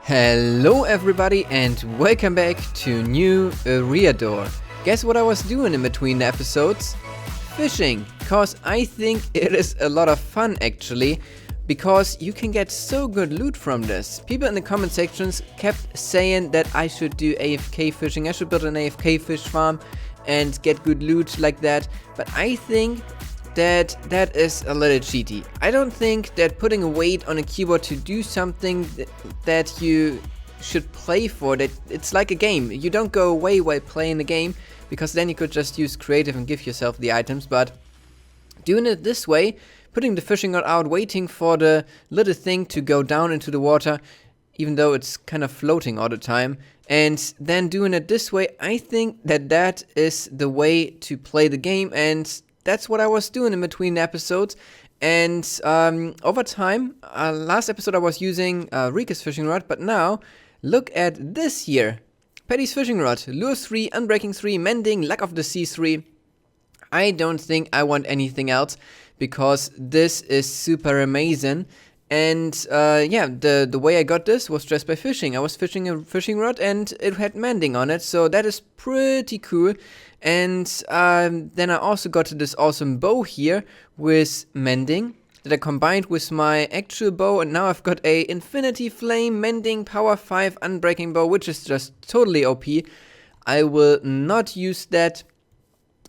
Hello everybody and welcome back to new Eriador. Guess what I was doing in between the episodes? Fishing, cause I think it is a lot of fun actually, because you can get so good loot from this. People in the comment sections kept saying that I should do AFK fishing, I should build an AFK fish farm and get good loot like that, but I think that is a little cheaty. I don't think that putting a weight on a keyboard to do something that you should play for, that it's like a game. You don't go away while playing the game, because then you could just use creative and give yourself the items, but doing it this way, putting the fishing rod out, waiting for the little thing to go down into the water, even though it's kind of floating all the time, and then doing it this way, I think that is the way to play the game, and that's what I was doing in between the episodes. And over time, last episode I was using Rika's fishing rod, but now look at this here. Paddy's fishing rod, lure 3, unbreaking 3, mending, luck of the sea 3. I don't think I want anything else, because this is super amazing. And yeah, the way I got this was just by fishing. I was fishing a fishing rod and it had mending on it, so that is pretty cool. And then I also got this awesome bow here with mending that I combined with my actual bow, and now I've got a infinity flame mending power 5 unbreaking bow, which is just totally OP. I will not use that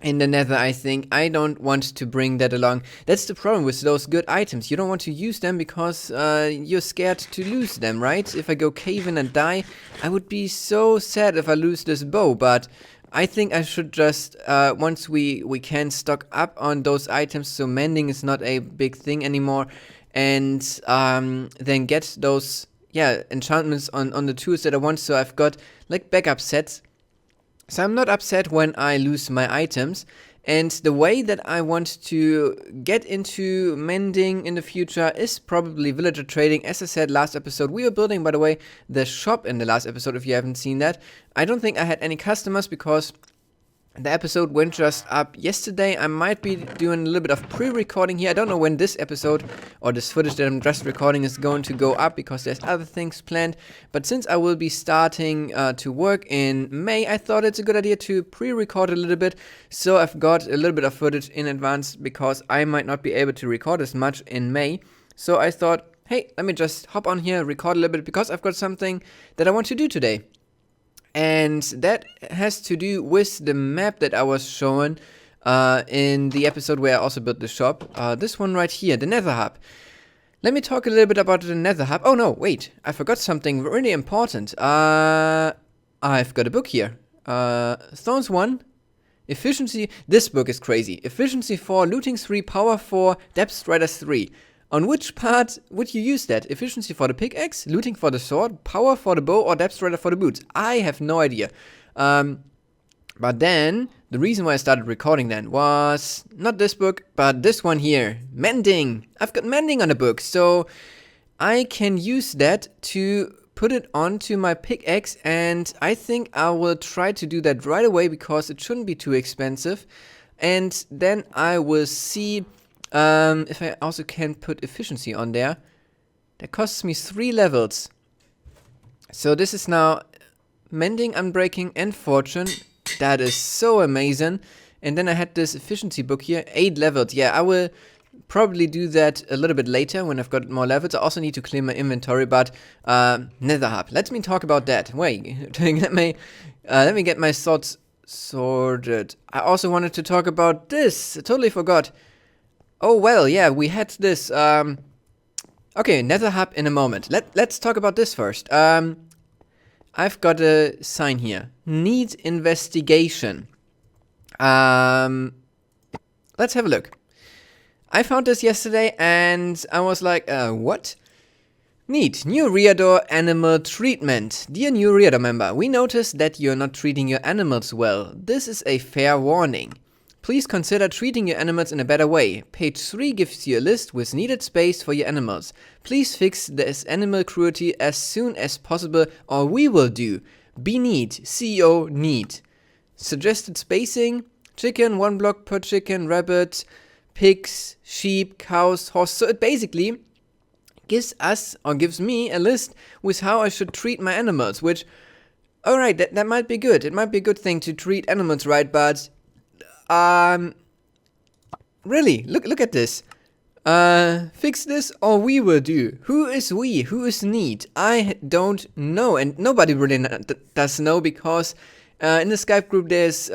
in the Nether, I think. I don't want to bring that along. That's the problem with those good items. You don't want to use them because you're scared to lose them, right? If I go cave in and die, I would be so sad if I lose this bow, but I think I should just, once we can stock up on those items, so mending is not a big thing anymore, and then get those, yeah, enchantments on the tools that I want, so I've got like backup sets. So I'm not upset when I lose my items, and the way that I want to get into mending in the future is probably villager trading. As I said last episode, we were building, by the way, the shop in the last episode, if you haven't seen that. I don't think I had any customers because the episode went just up yesterday. I might be doing a little bit of pre-recording here. I don't know when this episode or this footage that I'm just recording is going to go up, because there's other things planned. But since I will be starting to work in May, I thought it's a good idea to pre-record a little bit. So I've got a little bit of footage in advance, because I might not be able to record as much in May. So I thought, hey, let me just hop on here, record a little bit, because I've got something that I want to do today. And that has to do with the map that I was showing in the episode where I also built the shop. This one right here, the Netherhub. Let me talk a little bit about the Netherhub. Oh no, wait, I forgot something really important. I've got a book here. Thorns 1, Efficiency. This book is crazy. Efficiency 4, Looting 3, Power 4, Depth Striders 3. On which part would you use that? Efficiency for the pickaxe, looting for the sword, power for the bow, or depth strider for the boots? I have no idea. But then, the reason why I started recording then was not this book, but this one here. Mending! I've got mending on the book, so I can use that to put it onto my pickaxe, and I think I will try to do that right away, because it shouldn't be too expensive. And then I will see if I also can put efficiency on there. That costs me 3 levels. So this is now mending, unbreaking, and fortune. That is so amazing. And then I had this efficiency book here, 8 levels. Yeah, I will probably do that a little bit later when I've got more levels. I also need to clear my inventory, but Netherhub. Let me talk about that. Wait, let me get my thoughts sorted. I also wanted to talk about this. I totally forgot. Oh, well, yeah, we had this, okay, Netherhub in a moment. Let's talk about this first. I've got a sign here. Need investigation. Let's have a look. I found this yesterday, and I was like, what? Neat. New Eriador animal treatment. Dear new Eriador member, we noticed that you're not treating your animals well. This is a fair warning. Please consider treating your animals in a better way. Page 3 gives you a list with needed space for your animals. Please fix this animal cruelty as soon as possible, or we will do. Be neat. CEO need. Suggested spacing: chicken, 1 block per chicken, rabbit, pigs, sheep, cows, horse. So it basically gives us, or gives me, a list with how I should treat my animals, which, alright, that might be good. It might be a good thing to treat animals right, but, really, look at this. Fix this or we will do. Who is we? Who is need? I don't know, and nobody really does know, because in the Skype group there's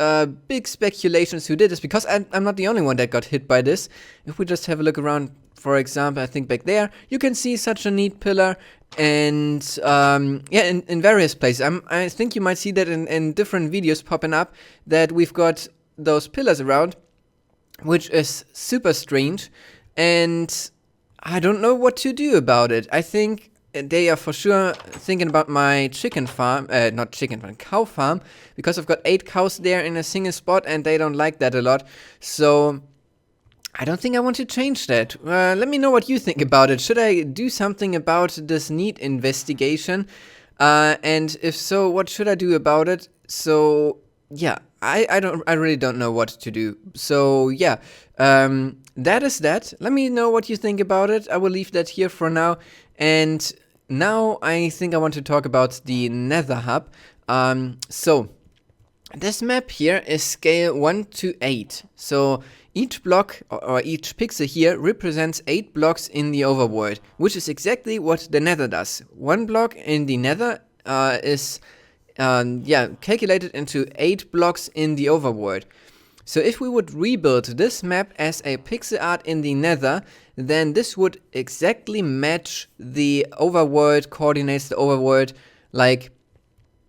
big speculations who did this, because I'm not the only one that got hit by this. If we just have a look around, for example, I think back there, you can see such a neat pillar, and yeah, in various places. I think you might see that in different videos popping up, that we've got those pillars around, which is super strange. And I don't know what to do about it. I think they are for sure thinking about my chicken farm, not chicken farm, cow farm, because I've got 8 cows there in a single spot, and they don't like that a lot. So I don't think I want to change that. Let me know what you think about it. Should I do something about this need investigation? And if so, what should I do about it? So yeah, I really don't know what to do. So yeah, that is that. Let me know what you think about it. I will leave that here for now. And now I think I want to talk about the Netherhub. So this map here is scale 1 to 8. So each block or each pixel here represents 8 blocks in the overworld, which is exactly what the Nether does. 1 block in the Nether is calculated into 8 blocks in the overworld. So if we would rebuild this map as a pixel art in the Nether, then this would exactly match the overworld coordinates, the overworld, like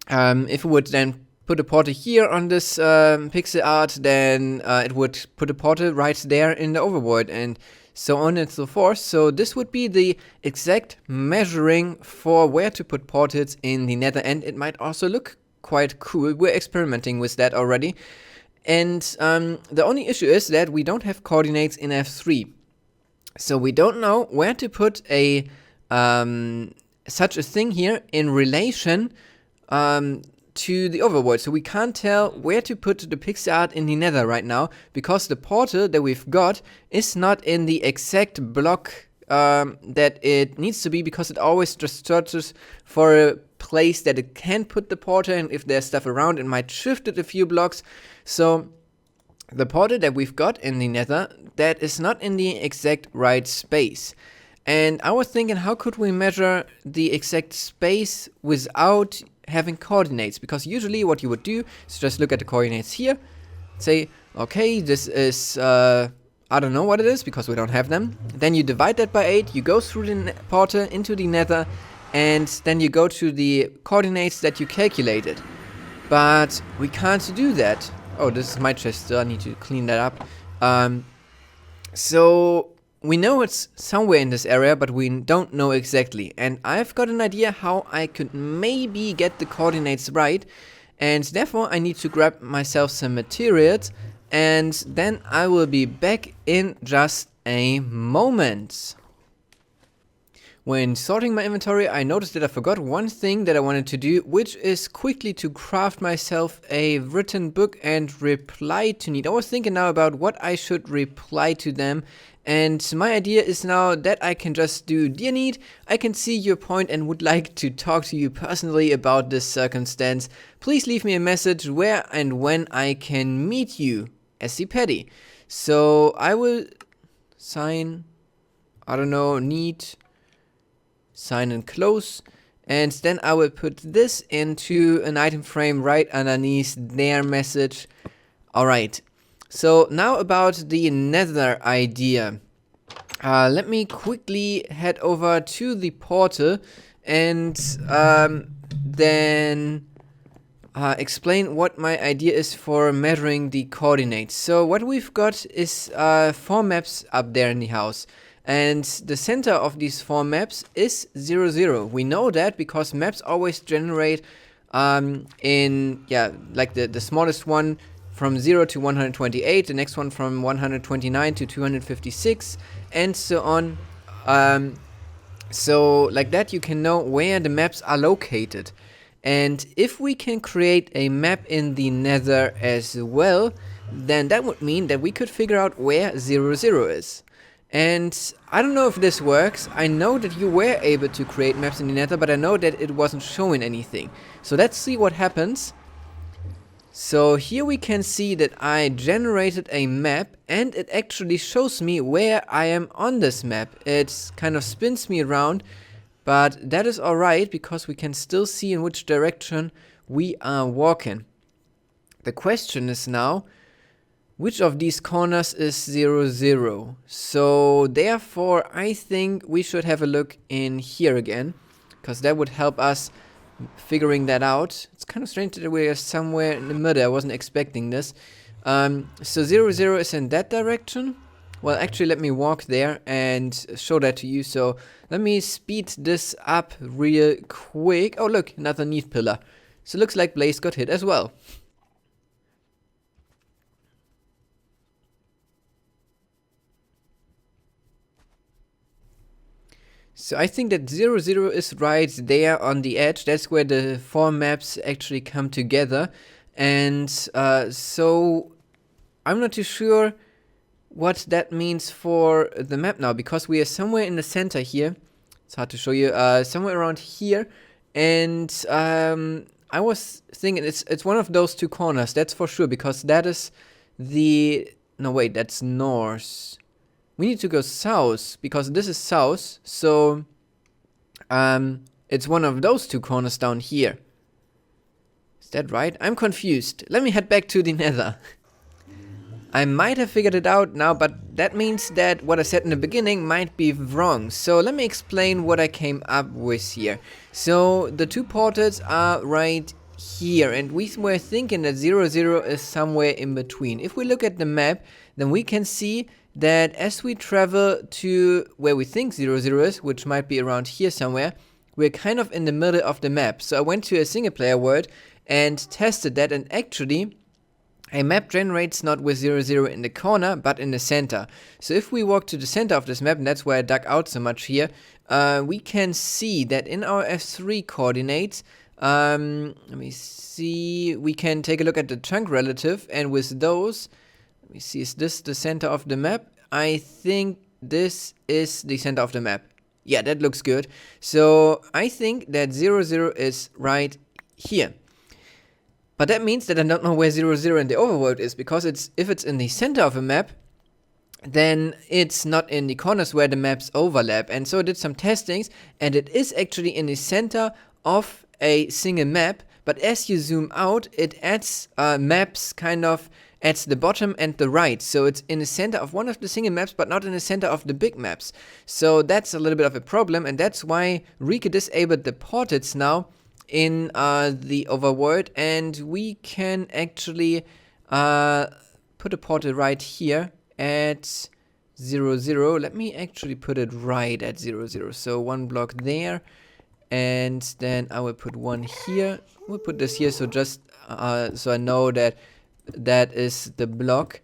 if we would then put a portal here on this pixel art, then it would put a portal right there in the overworld, and so on and so forth. So this would be the exact measuring for where to put portals in the Nether, and it might also look quite cool. We're experimenting with that already. And the only issue is that we don't have coordinates in F3. So we don't know where to put a such a thing here in relation to the overworld. So we can't tell where to put the pixel art in the Nether right now, because the portal that we've got is not in the exact block that it needs to be, because it always just searches for a place that it can put the portal, and if there's stuff around, it might shift it a few blocks. So the portal that we've got in the Nether, that is not in the exact right space. And I was thinking, how could we measure the exact space without having coordinates? Because usually what you would do is just look at the coordinates here, say, okay, this is, I don't know what it is, because we don't have them. Then you divide that by 8, you go through the portal into the Nether, and then you go to the coordinates that you calculated. But we can't do that. Oh, this is my chest, so I need to clean that up. So we know it's somewhere in this area, but we don't know exactly. And I've got an idea how I could maybe get the coordinates right. And therefore I need to grab myself some materials, and then I will be back in just a moment. When sorting my inventory, I noticed that I forgot one thing that I wanted to do, which is quickly to craft myself a written book and reply to need. I was thinking now about what I should reply to them, and my idea is now that I can just do, dear Need, I can see your point and would like to talk to you personally about this circumstance. Please leave me a message where and when I can meet you, SCPeddy. So I will sign, I don't know, Need, sign and close, and then I will put this into an item frame right underneath their message. Alright, so now about the Nether idea. Let me quickly head over to the portal and then explain what my idea is for measuring the coordinates. So what we've got is 4 maps up there in the house. And the center of these 4 maps is 0, 0. We know that because maps always generate in, like the smallest one from 0 to 128, the next one from 129 to 256, and so on. So like that you can know where the maps are located. And if we can create a map in the Nether as well, then that would mean that we could figure out where 0, 0 is. And I don't know if this works. I know that you were able to create maps in the Nether, but I know that it wasn't showing anything. So let's see what happens. So here we can see that I generated a map and it actually shows me where I am on this map. It kind of spins me around, but that is alright because we can still see in which direction we are walking. The question is now, which of these corners is 0, 0? So therefore I think we should have a look in here again, because that would help us figuring that out. It's kind of strange that we are somewhere in the middle. I wasn't expecting this. So 0, 0 is in that direction. Well, actually, let me walk there and show that to you. So let me speed this up real quick. Oh, look, another neat pillar. So it looks like Blaze got hit as well. So I think that 0, 0 is right there on the edge. That's where the 4 maps actually come together. And so I'm not too sure what that means for the map now, because we are somewhere in the center here. It's hard to show you. Somewhere around here. And I was thinking it's one of those 2 corners. That's for sure, because that is the... No, wait, that's north. We need to go south, because this is south, so it's one of those 2 corners down here. Is that right? I'm confused. Let me head back to the Nether. I might have figured it out now, but that means that what I said in the beginning might be wrong. So let me explain what I came up with here. So the 2 portals are right here, and we were thinking that 0, 0 is somewhere in between. If we look at the map, then we can see that as we travel to where we think 0, 0 is, which might be around here somewhere, we're kind of in the middle of the map. So I went to a single player world and tested that, and actually a map generates not with 0, 0 in the corner, but in the center. So if we walk to the center of this map, and that's why I dug out so much here, we can see that in our F3 coordinates, let me see, we can take a look at the chunk relative, and with those, let me see, is this the center of the map? I think this is the center of the map. Yeah, that looks good. So I think that 0, 0 is right here. But that means that I don't know where 0, 0 in the overworld is, because if it's in the center of a map, then it's not in the corners where the maps overlap. And so I did some testings, and it is actually in the center of a single map. But as you zoom out, it adds maps kind of at the bottom and the right. So it's in the center of one of the single maps, but not in the center of the big maps. So that's a little bit of a problem, and that's why Rika disabled the portals now in the overworld, and we can actually put a portal right here at 0, 0. Let me actually put it right at 0, 0. So 1 block there, and then I will put 1 here. We'll put this here, so just so I know that that is the block.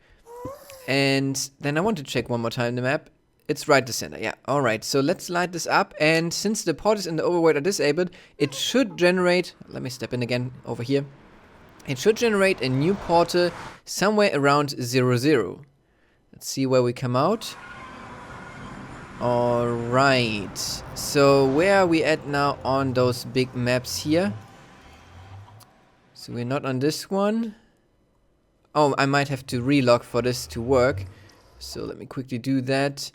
And then I want to check one more time the map. It's right the center, yeah. Alright, so let's light this up, and since the portals in the overworld are disabled, it should generate, let me step in again over here. It should generate a new portal somewhere around 0, 0. Let's see where we come out. Alright, so where are we at now on those big maps here? So we're not on this one. Oh, I might have to relog for this to work. So let me quickly do that.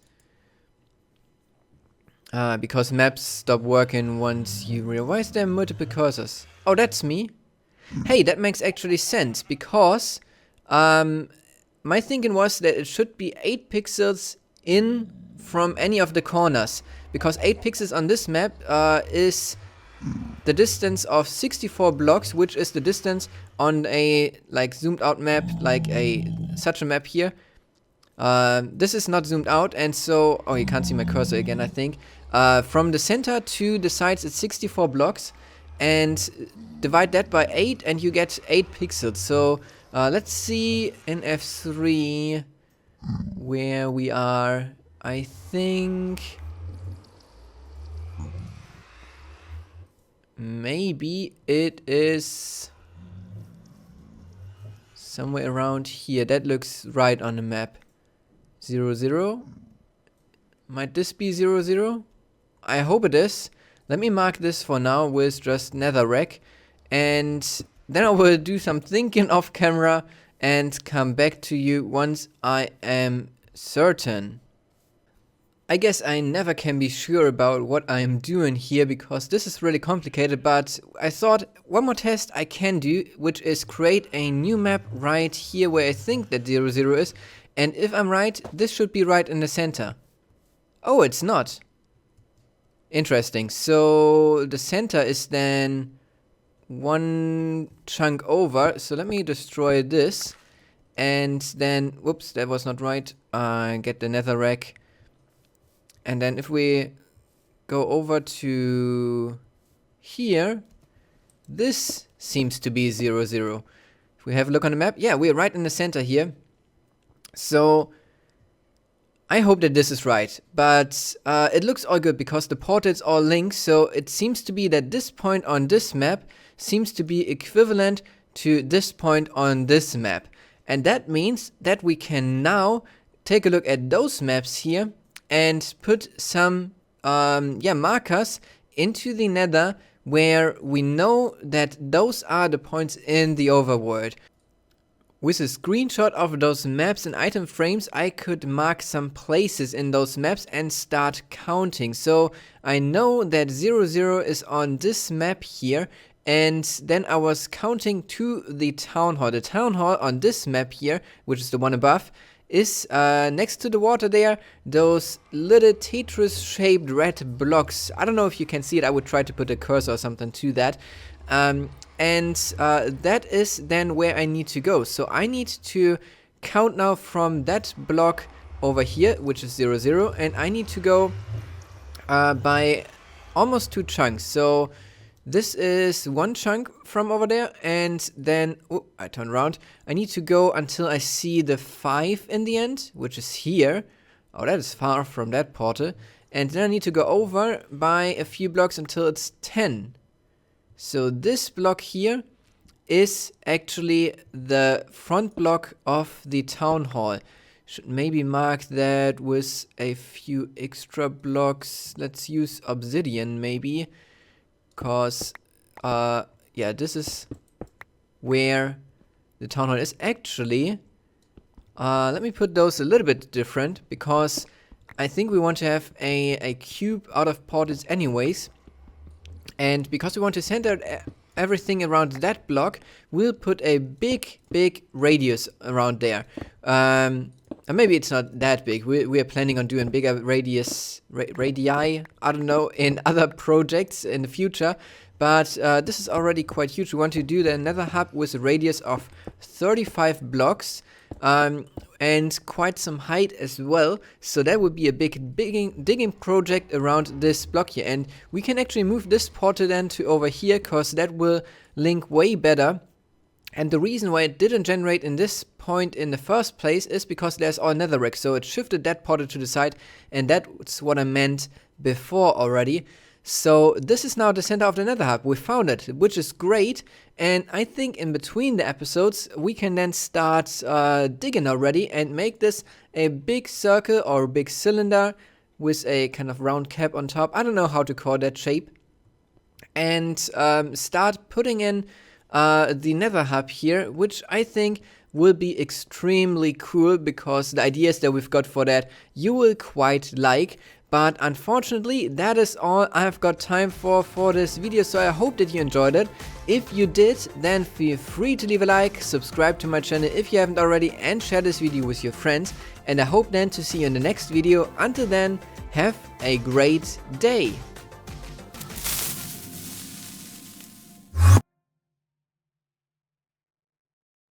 Because maps stop working once you realize there are multiple cursors. Oh, that's me. Hey, that makes actually sense, because my thinking was that it should be 8 pixels in from any of the corners. Because 8 pixels on this map is the distance of 64 blocks, which is the distance on a like zoomed out map, like such a map here. This is not zoomed out, and so, oh, you can't see my cursor again, I think. From the center to the sides, it's 64 blocks, and divide that by 8, and you get 8 pixels. So let's see in F3 where we are. I think maybe it is somewhere around here. That looks right on the map. 0, 0. Might this be 00? I hope it is. Let me mark this for now with just netherrack, and then I will do some thinking off camera and come back to you once I am certain. I guess I never can be sure about what I am doing here because this is really complicated, but I thought one more test I can do, which is create a new map right here where I think that 00 is, and if I'm right, this should be right in the center. Oh, it's not. Interesting. So the center is then one chunk over. So let me destroy this. And then, whoops, that was not right. Get the netherrack. And then if we go over to here, this seems to be 00. If we have a look on the map, yeah, we're right in the center here. So I hope that this is right, but it looks all good because the portals all link, so it seems to be that this point on this map seems to be equivalent to this point on this map. And that means that we can now take a look at those maps here and put some markers into the nether where we know that those are the points in the overworld. With a screenshot of those maps and item frames, I could mark some places in those maps and start counting. So I know that 00 is on this map here, and then I was counting to the town hall. The town hall on this map here, which is the one above, is next to the water there, those little Tetris shaped red blocks. I don't know if you can see it, I would try to put a cursor or something to that. And that is then where I need to go. So I need to count now from that block over here, which is 00, and I need to go by almost 2 chunks. So this is 1 chunk from over there, and then, oh, I turn around. I need to go until I see the 5 in the end, which is here. Oh, that is far from that portal. And then I need to go over by a few blocks until it's 10. So this block here is actually the front block of the town hall. Should maybe mark that with a few extra blocks. Let's use obsidian maybe, cause yeah, this is where the town hall is. Actually, let me put those a little bit different because I think we want to have a cube out of portals anyways. And because we want to center everything around that block, we'll put a big radius around there. Maybe it's not that big. We are planning on doing bigger radii, I don't know, in other projects in the future. But this is already quite huge. We want to do the Netherhub with a radius of 35 blocks. And quite some height as well, so that would be a big digging project around this block here. And we can actually move this portal then to over here, cause that will link way better. And the reason why it didn't generate in this point in the first place is because there's all netherrack, so it shifted that portal to the side, and that's what I meant before already. So this is now the center of the Netherhub. We found it, which is great. And I think in between the episodes, we can then start digging already and make this a big circle or a big cylinder with a kind of round cap on top. I don't know how to call that shape. And start putting in the Netherhub here, which I think will be extremely cool because the ideas that we've got for that you will quite like. But unfortunately, that is all I've got time for this video, so I hope that you enjoyed it. If you did, then feel free to leave a like, subscribe to my channel if you haven't already, and share this video with your friends. And I hope then to see you in the next video. Until then, have a great day.